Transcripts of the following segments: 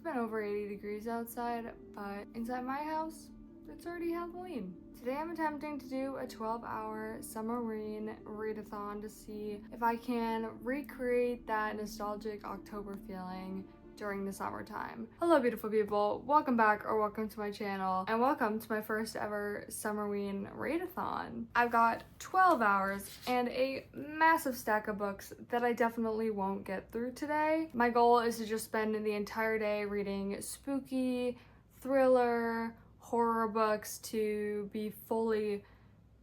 been over 80 degrees outside, but inside my house, it's already Halloween. Today I'm attempting to do a 12-hour Summerween readathon to see if I can recreate that nostalgic October feeling during the summertime. Hello beautiful people, welcome back or welcome to my channel and welcome to my first ever Summerween readathon. I've got 12 hours and a massive stack of books that I definitely won't get through today. My goal is to just spend the entire day reading spooky, thriller, horror books to be fully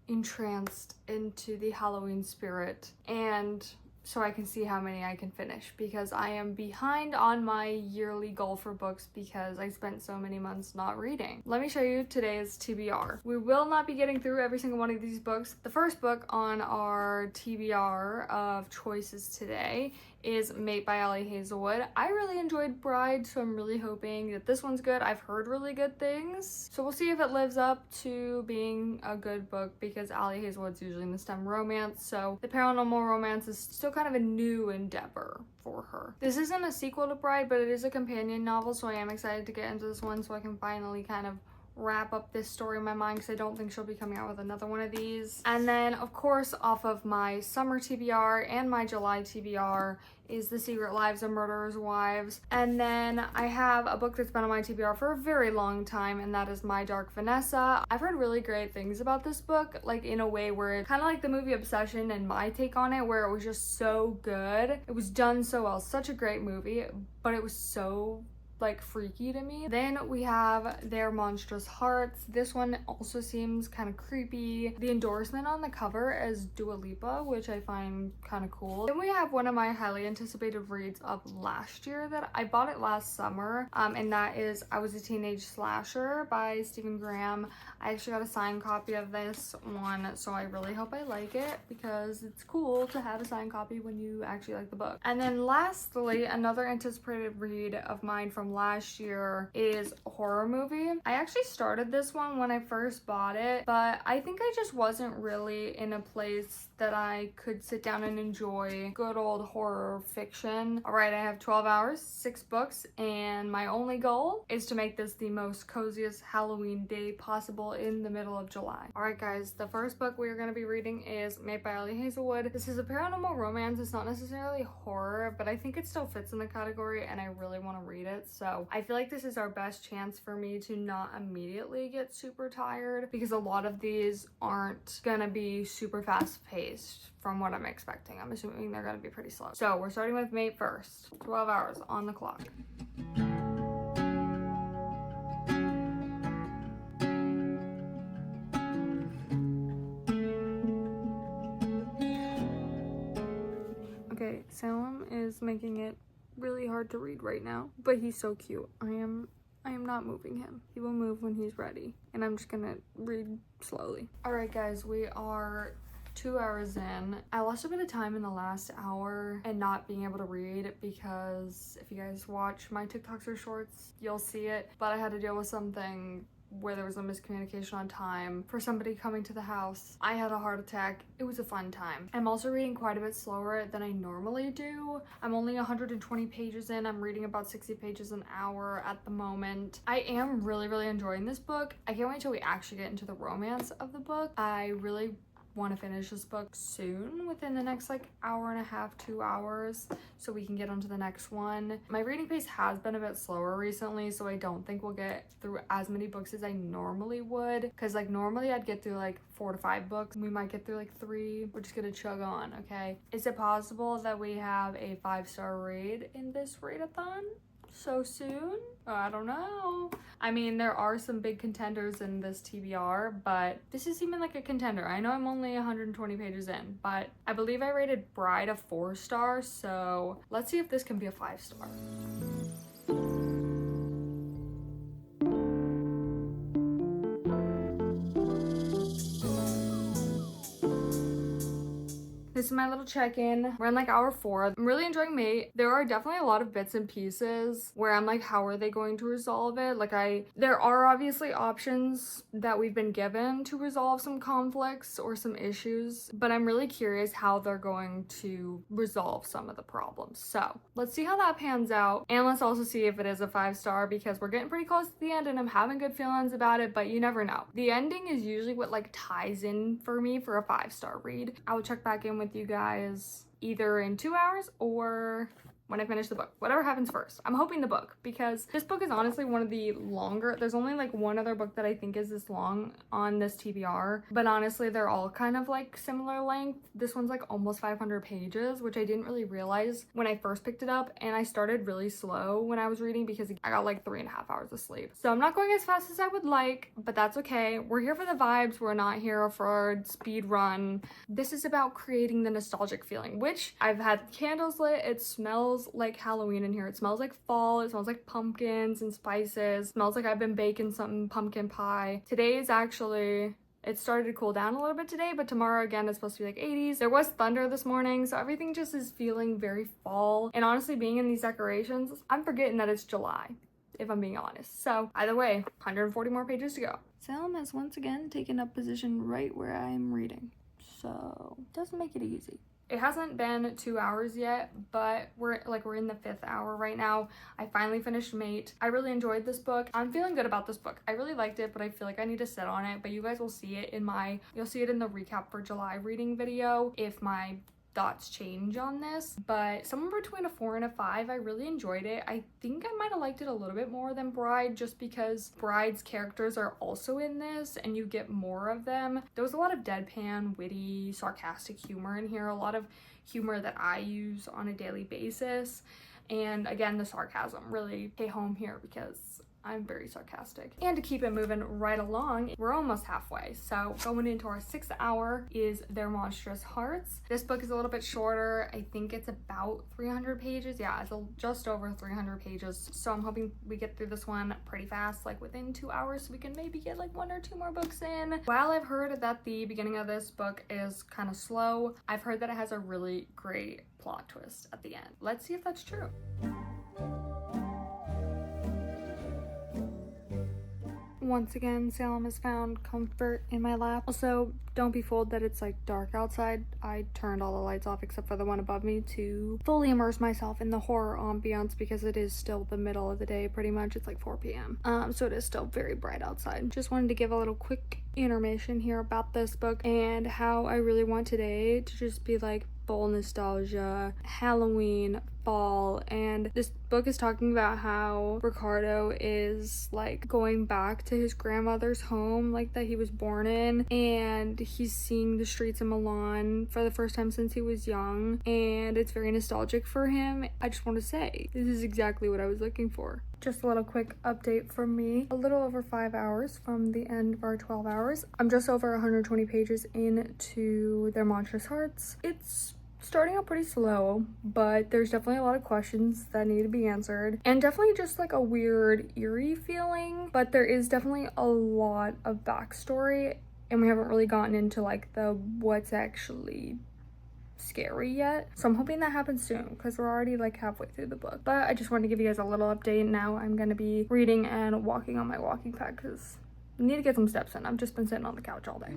entranced into the Halloween spirit, and so I can see how many I can finish, because I am behind on my yearly goal for books because I spent so many months not reading. Let me show you today's TBR. We will not be getting through every single one of these books. The first book on our TBR of choices today is Mate by Ali Hazelwood. I really enjoyed Bride, so I'm really hoping that this one's good. I've heard really good things, so we'll see if it lives up to being a good book, because Ali Hazelwood's usually in the STEM romance, so the paranormal romance is still kind of a new endeavor for her. This isn't a sequel to Bride, but it is a companion novel, so I am excited to get into this one so I can finally kind of wrap up this story in my mind, because I don't think she'll be coming out with another one of these. And then of course, off of my summer TBR and my July TBR is The Secret Lives of Murderers' Wives. And then I have a book that's been on my TBR for a very long time, and that is My Dark Vanessa. I've heard really great things about this book, like in a way where it's kind of like the movie Obsession and my take on it, where it was just so good. It was done so well, such a great movie, but it was so like freaky to me. Then we have Their Monstrous Hearts. This one also seems kind of creepy. The endorsement on the cover is Dua Lipa, which I find kind of cool. Then we have one of my highly anticipated reads of last year that I bought it last summer, and that is I Was a Teenage Slasher by Stephen Graham. I actually got a signed copy of this one, so I really hope I like it, because it's cool to have a signed copy when you actually like the book. And then lastly, another anticipated read of mine from last year is a horror movie. I actually started this one when I first bought it, but I think I just wasn't really in a place that I could sit down and enjoy good old horror fiction. All right, I have 12 hours, 6 books, and my only goal is to make this the most coziest Halloween day possible in the middle of July. All right guys, the first book we're going to be reading is Mate by Ali Hazelwood. This is a paranormal romance. It's not necessarily horror, but I think it still fits in the category and I really want to read it. So I feel like this is our best chance for me to not immediately get super tired, because a lot of these aren't gonna be super fast paced from what I'm expecting. I'm assuming they're gonna be pretty slow. So we're starting with Mate first. 12 hours on the clock. Okay, Salem is making it really hard to read right now, but he's so cute. I am not moving him. He will move when he's ready, and I'm just gonna read slowly. All right guys, we are 2 hours in. I lost a bit of time in the last hour and not being able to read, because if you guys watch my TikToks or shorts, you'll see it, but I had to deal with something where there was a miscommunication on time for somebody coming to the house. I had a heart attack. It was a fun time. I'm also reading quite a bit slower than I normally do. I'm only 120 pages in. I'm reading about 60 pages an hour at the moment. I am really enjoying this book. I can't wait till we actually get into the romance of the book. I really want to finish this book soon, within the next like hour and a half, 2 hours, so we can get on to the next one. My reading pace has been a bit slower recently, so I don't think we'll get through as many books as I normally would, because like normally I'd get through like 4 to 5 books. We might get through like 3. We're just gonna chug on, okay? Is it possible that we have a 5-star read in this readathon so soon? I don't know. I mean, there are some big contenders in this TBR, but this is even like a contender. I know I'm only 120 pages in, but I believe I rated Bride a 4-star, so let's see if this can be a 5-star. this is my little check-in. We're in like hour 4. I'm really enjoying Mate. There are definitely a lot of bits and pieces where I'm like, how are they going to resolve it? Like there are obviously options that we've been given to resolve some conflicts or some issues, but I'm really curious how they're going to resolve some of the problems. So let's see how that pans out, and let's also see if it is a 5-star, because we're getting pretty close to the end and I'm having good feelings about it, but you never know. The ending is usually what like ties in for me for a 5-star read. I will check back in with you guys either in 2 hours or when I finish the book, whatever happens first. I'm hoping the book, because this book is honestly one of the longer. There's only like one other book that I think is this long on this TBR, but honestly they're all kind of like similar length. This one's like almost 500 pages, which I didn't really realize when I first picked it up, and I started really slow when I was reading because I got like 3.5 hours of sleep. So I'm not going as fast as I would like, but that's okay. We're here for the vibes. We're not here for a speed run. This is about creating the nostalgic feeling, which I've had candles lit. It smells like Halloween in here. It smells like fall. It smells like pumpkins and spices. It smells like I've been baking some pumpkin pie. Today is actually, it started to cool down a little bit today, but tomorrow again it's supposed to be like 80s. There was thunder this morning, so everything just is feeling very fall. And honestly, being in these decorations, I'm forgetting that it's July, if I'm being honest. So either way, 140 more pages to go. Salem has once again taken up position right where I'm reading, so it doesn't make it easy. It hasn't been 2 hours yet, but we're in the 5th hour right now. I finally finished Mate. I really enjoyed this book. I'm feeling good about this book. I really liked it, but I feel like I need to sit on it. But you guys will see it in you'll see it in the recap for July reading video if my thoughts change on this. But somewhere between a 4 and a 5. I really enjoyed it. I think I might have liked it a little bit more than Bride, just because Bride's characters are also in this and you get more of them. There was a lot of deadpan, witty, sarcastic humor in here, a lot of humor that I use on a daily basis, and again, the sarcasm really hit home here because I'm very sarcastic. And to keep it moving right along, we're almost halfway. So going into our 6th hour is Their Monstrous Hearts. This book is a little bit shorter. I think it's about 300 pages. Yeah, it's just over 300 pages. So I'm hoping we get through this one pretty fast, like within 2 hours, so we can maybe get like 1 or 2 more books in. While I've heard that the beginning of this book is kind of slow, I've heard that it has a really great plot twist at the end. Let's see if that's true. Once again, Salem has found comfort in my lap. Also, don't be fooled that it's like dark outside. I turned all the lights off except for the one above me to fully immerse myself in the horror ambiance, because it is still the middle of the day pretty much. It's like 4 p.m. So it is still very bright outside. Just wanted to give a little quick intermission here about this book and how I really want today to just be like full nostalgia, Halloween, fall. And this book is talking about how Ricardo is like going back to his grandmother's home, like that he was born in, and he's seeing the streets of Milan for the first time since he was young, and it's very nostalgic for him. I just want to say, this is exactly what I was looking for. Just a little quick update from me. A little over 5 hours from the end of our 12 hours. I'm just over 120 pages into Their Monstrous Hearts. It's starting out pretty slow, but there's definitely a lot of questions that need to be answered, and definitely just like a weird, eerie feeling, but there is definitely a lot of backstory, and we haven't really gotten into like the what's actually scary yet. So I'm hoping that happens soon, because we're already like halfway through the book. But I just wanted to give you guys a little update. Now I'm gonna be reading and walking on my walking pad because I need to get some steps in. I've just been sitting on the couch all day.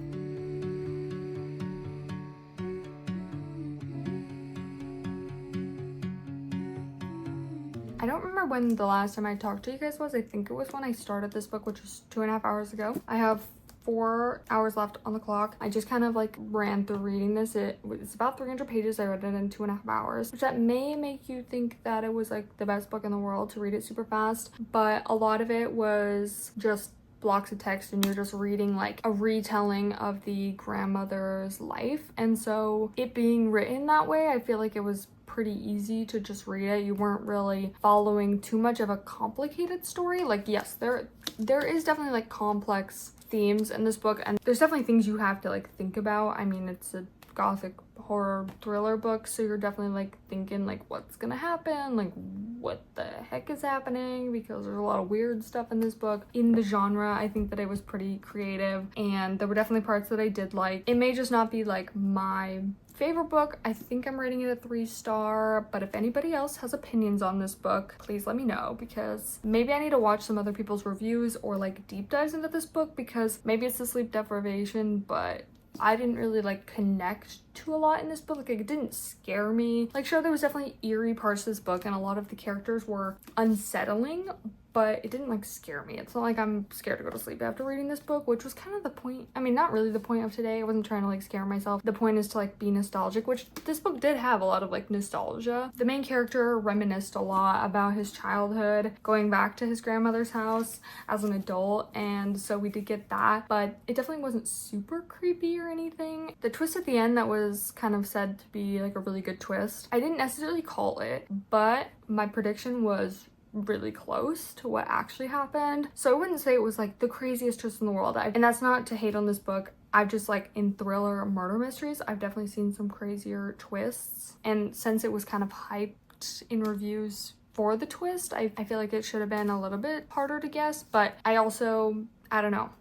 I don't remember when the last time I talked to you guys was. I think it was when I started this book, which was 2.5 hours ago. I have 4 hours left on the clock. I just kind of like ran through reading this. It's about 300 pages. I read it in 2.5 hours, which that may make you think that it was like the best book in the world to read it super fast, but a lot of it was just blocks of text and you're just reading like a retelling of the grandmother's life. And so it being written that way, I feel like it was pretty easy to just read it. You weren't really following too much of a complicated story. Like, yes, there is definitely like complex themes in this book, and there's definitely things you have to like think about. I mean, it's a gothic horror thriller book, so you're definitely like thinking like what's gonna happen, like what the heck is happening, because there's a lot of weird stuff in this book. In the genre, I think that it was pretty creative, and there were definitely parts that I did like. It may just not be like my Favorite book, I think I'm rating it a 3-star, but if anybody else has opinions on this book, please let me know, because maybe I need to watch some other people's reviews or like deep dives into this book, because maybe it's the sleep deprivation, but I didn't really like connect to a lot in this book. Like, it didn't scare me. Like, sure, there was definitely eerie parts of this book and a lot of the characters were unsettling, but it didn't like scare me. It's not like I'm scared to go to sleep after reading this book, which was kind of the point. I mean, not really the point of today. I wasn't trying to like scare myself. The point is to like be nostalgic, which this book did have a lot of like nostalgia. The main character reminisced a lot about his childhood, going back to his grandmother's house as an adult, and so we did get that, but it definitely wasn't super creepy or anything. The twist at the end that was kind of said to be like a really good twist, I didn't necessarily call it, but my prediction was really close to what actually happened. So I wouldn't say it was like the craziest twist in the world. And that's not to hate on this book. I've just like in thriller murder mysteries, I've definitely seen some crazier twists. And since it was kind of hyped in reviews for the twist, I feel like it should have been a little bit harder to guess. But I don't know.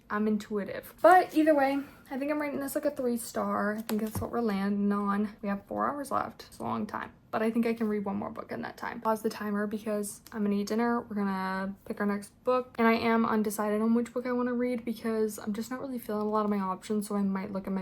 I'm intuitive. But either way, I think I'm rating this like a 3-star. I think that's what we're landing on. We have 4 hours left. It's a long time, but I think I can read one more book in that time. Pause the timer because I'm gonna eat dinner. We're gonna pick our next book, and I am undecided on which book I want to read because I'm just not really feeling a lot of my options, so I might look at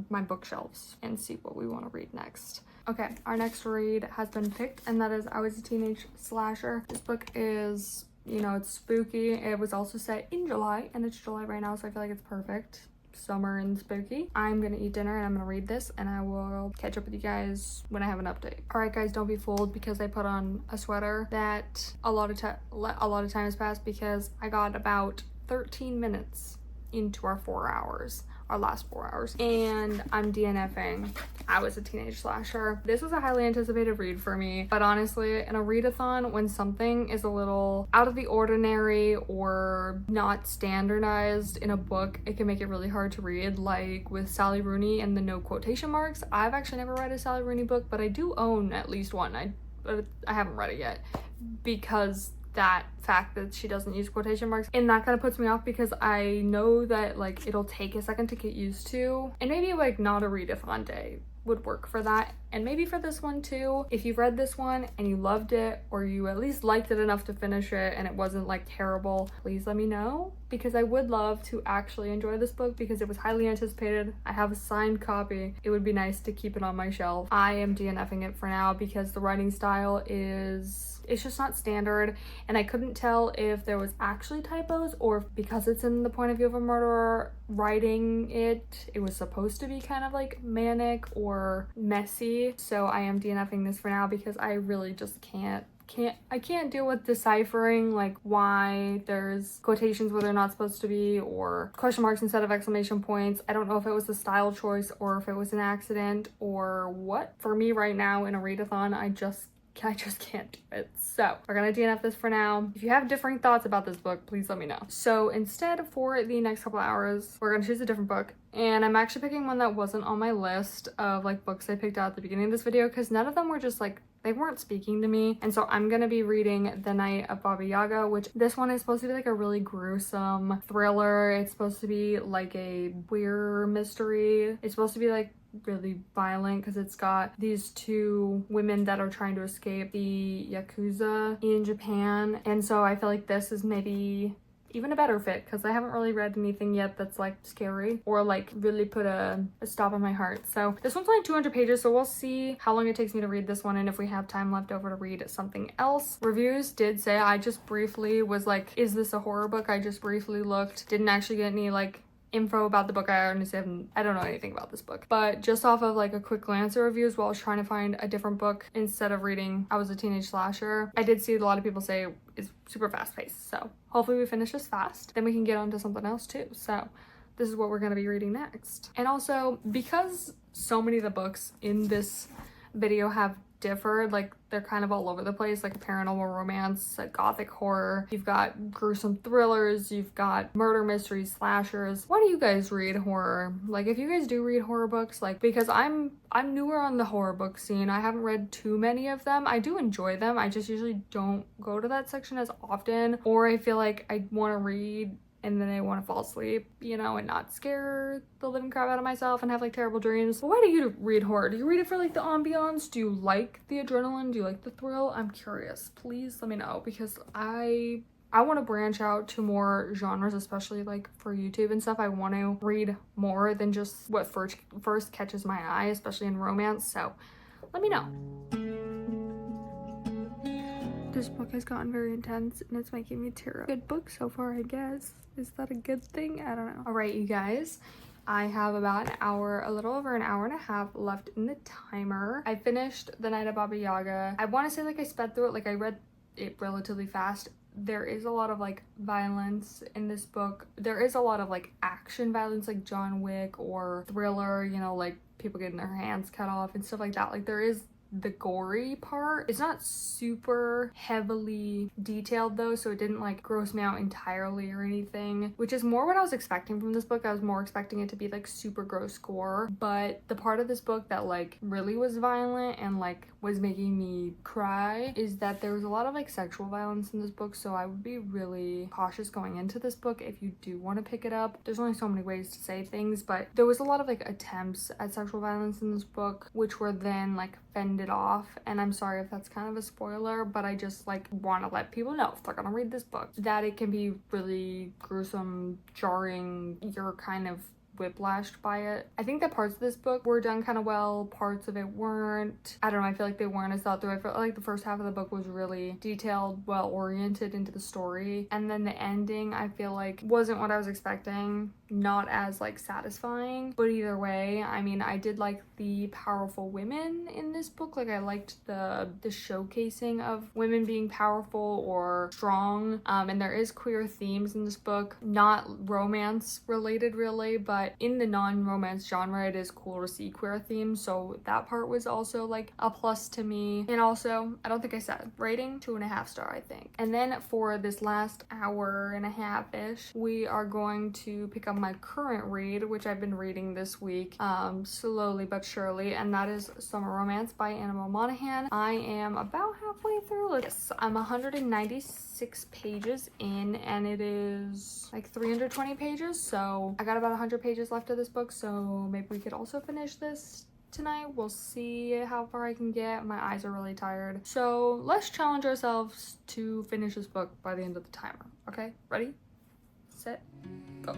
my bookshelves and see what we want to read next. Okay, our next read has been picked, and that is I Was a Teenage Slasher. This book is, you know, it's spooky. It was also set in July, and it's July right now, so I feel like it's perfect. Summer and spooky. I'm gonna eat dinner and I'm gonna read this, and I will catch up with you guys when I have an update. All right, guys, don't be fooled because I put on a sweater that a lot of time has passed, because I got about 13 minutes into our 4 hours. Our last 4 hours, and I'm DNFing I Was a Teenage Slasher. This was a highly anticipated read for me, but honestly, in a readathon, when something is a little out of the ordinary or not standardized in a book, it can make it really hard to read. Like with Sally Rooney and the no quotation marks. I've actually never read a Sally Rooney book, but I do own at least one. But I haven't read it yet because that fact that she doesn't use quotation marks, and that kind of puts me off because I know that like it'll take a second to get used to, and maybe like not a readathon day would work for that, and maybe for this one too. If you've read this one and you loved it, or you at least liked it enough to finish it and it wasn't like terrible, please let me know, because I would love to actually enjoy this book because it was highly anticipated. I have a signed copy. It would be nice to keep it on my shelf. I am DNFing it for now because the writing style it's just not standard, and I couldn't tell if there was actually typos or if because it's in the point of view of a murderer writing it was supposed to be kind of like manic or messy. So I am DNFing this for now because I really just can't deal with deciphering like why there's quotations where they're not supposed to be, or question marks instead of exclamation points. I don't know if it was a style choice or if it was an accident or what. For me right now in a readathon, I just can't do it. So we're gonna DNF this for now. If you have differing thoughts about this book, please let me know. So instead, for the next couple hours, we're gonna choose a different book, and I'm actually picking one that wasn't on my list of like books I picked out at the beginning of this video because none of them were just like, they weren't speaking to me. And so I'm gonna be reading The Night of Baba Yaga, which this one is supposed to be like a really gruesome thriller. It's supposed to be like a queer mystery. It's supposed to be like really violent because it's got these 2 women that are trying to escape the Yakuza in Japan. And so I feel like this is maybe even a better fit because I haven't really read anything yet that's like scary or like really put a stop on my heart. So this one's only 200 pages, so we'll see how long it takes me to read this one and if we have time left over to read something else. Reviews did say, I just briefly was like, is this a horror book? I just briefly looked, didn't actually get any like info about the book. I don't know anything about this book, but just off of like a quick glance at reviews while I was trying to find a different book instead of reading I Was a Teenage Slasher, I did see a lot of people say it's super fast paced. So hopefully we finish this fast, then we can get on to something else too. So this is what we're going to be reading next. And also, because so many of the books in this video have differed, like they're kind of all over the place, like a paranormal romance, a gothic horror, you've got gruesome thrillers, you've got murder mysteries, slashers. Why do you guys read horror? Like if you guys do read horror books, like, because I'm newer on the horror book scene, I haven't read too many of them. I do enjoy them, I just usually don't go to that section as often, or I feel like I want to read and then I want to fall asleep, you know, and not scare the living crap out of myself and have like terrible dreams. But why do you read horror? Do you read it for like the ambiance? Do you like the adrenaline? Do you like the thrill? I'm curious. Please let me know, because I want to branch out to more genres, especially like for YouTube and stuff. I want to read more than just what first catches my eye, especially in romance. So let me know. This book has gotten very intense and it's making me tear up. Good book so far, I guess. Is that a good thing? I don't know. All right, you guys. I have about an hour, a little over an hour and a half left in the timer. I finished The Night of Baba Yaga. I want to say like I sped through it, like I read it relatively fast. There is a lot of like violence in this book. There is a lot of like action violence, like John Wick or thriller, you know, like people getting their hands cut off and stuff like that. Like there is the gory part. It's not super heavily detailed though, so it didn't like gross me out entirely or anything, which is more what I was expecting from this book. I was more expecting it to be like super gross gore, but the part of this book that like really was violent and like was making me cry is that there was a lot of like sexual violence in this book. So I would be really cautious going into this book if you do want to pick it up. There's only so many ways to say things, but there was a lot of like attempts at sexual violence in this book, which were then like fended off. And I'm sorry if that's kind of a spoiler, but I just like want to let people know if they're gonna read this book that it can be really gruesome, jarring. You're kind of whiplashed by it. I think that parts of this book were done kind of well, parts of it weren't. I don't know, I feel like they weren't as thought through. I felt like the first half of the book was really detailed, well oriented into the story, and then the ending I feel like wasn't what I was expecting, not as like satisfying. But either way, I mean, I did like the powerful women in this book. Like I liked the showcasing of women being powerful or strong, and there is queer themes in this book, not romance related really, but in the non-romance genre it is cool to see queer themes, so that part was also like a plus to me. And also, I don't think I said rating 2.5 star, I think. And then for this last hour and a half-ish, we are going to pick up my current read, which I've been reading this week slowly but surely, and that is Summer Romance by Annabelle Monaghan. I am about halfway through. Yes, I'm 196 pages in, and it is like 320 pages, so I got about 100 pages left of this book, so maybe we could also finish this tonight. We'll see how far I can get. My eyes are really tired, so let's challenge ourselves to finish this book by the end of the timer. Okay, ready, set, go.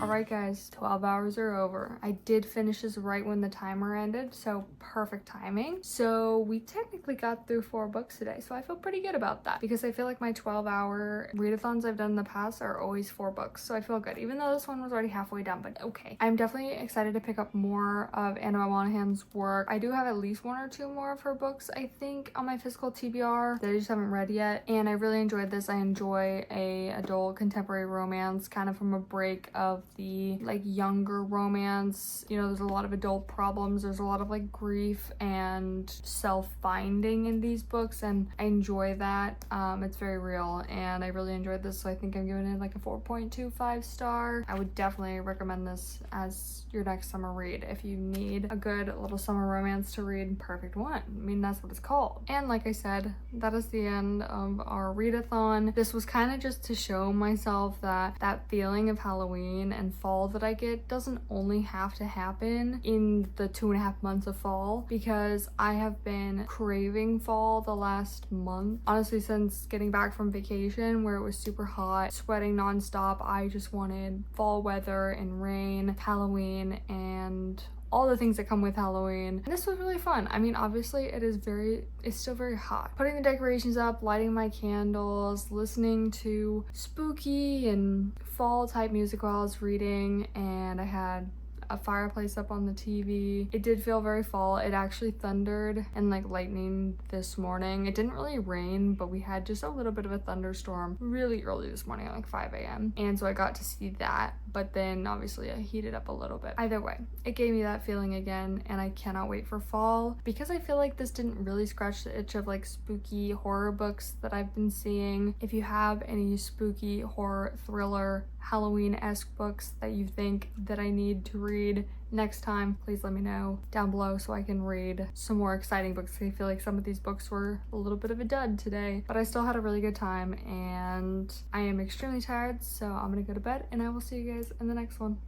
Alright guys, 12 hours are over. I did finish this right when the timer ended, so perfect timing. So we technically got through 4 books today, so I feel pretty good about that, because I feel like my 12-hour readathons I've done in the past are always 4 books, so I feel good, even though this one was already halfway done, but okay. I'm definitely excited to pick up more of Annabelle Monaghan's work. I do have at least 1 or 2 more of her books, I think, on my physical TBR that I just haven't read yet, and I really enjoyed this. I enjoy a adult contemporary romance, kind of from a break of the like younger romance. You know, there's a lot of adult problems, there's a lot of like grief and self-finding in these books, and I enjoy that. It's very real, and I really enjoyed this, so I think I'm giving it like a 4.25 star. I would definitely recommend this as your next summer read if you need a good little summer romance to read. Perfect one. I mean, that's what it's called. And like I said, that is the end of our readathon. This was kind of just to show myself that that feeling of Halloween and fall that I get doesn't only have to happen in the 2.5 months of fall, because I have been craving fall the last month. Honestly, since getting back from vacation where it was super hot, sweating nonstop, I just wanted fall weather and rain, Halloween, and all the things that come with Halloween. And this was really fun. I mean, obviously it's still very hot. Putting the decorations up, lighting my candles, listening to spooky and fall type music while I was reading, and I had a fireplace up on the TV. It did feel very fall. It actually thundered and like lightning this morning. It didn't really rain, but we had just a little bit of a thunderstorm really early this morning at like 5 a.m. And so I got to see that, but then obviously I heated up a little bit. Either way, it gave me that feeling again, and I cannot wait for fall, because I feel like this didn't really scratch the itch of like spooky horror books that I've been seeing. If you have any spooky horror, thriller, Halloween-esque books that you think that I need to read, next time, please let me know down below so I can read some more exciting books. I feel like some of these books were a little bit of a dud today, but I still had a really good time and I am extremely tired, so I'm gonna go to bed and I will see you guys in the next one.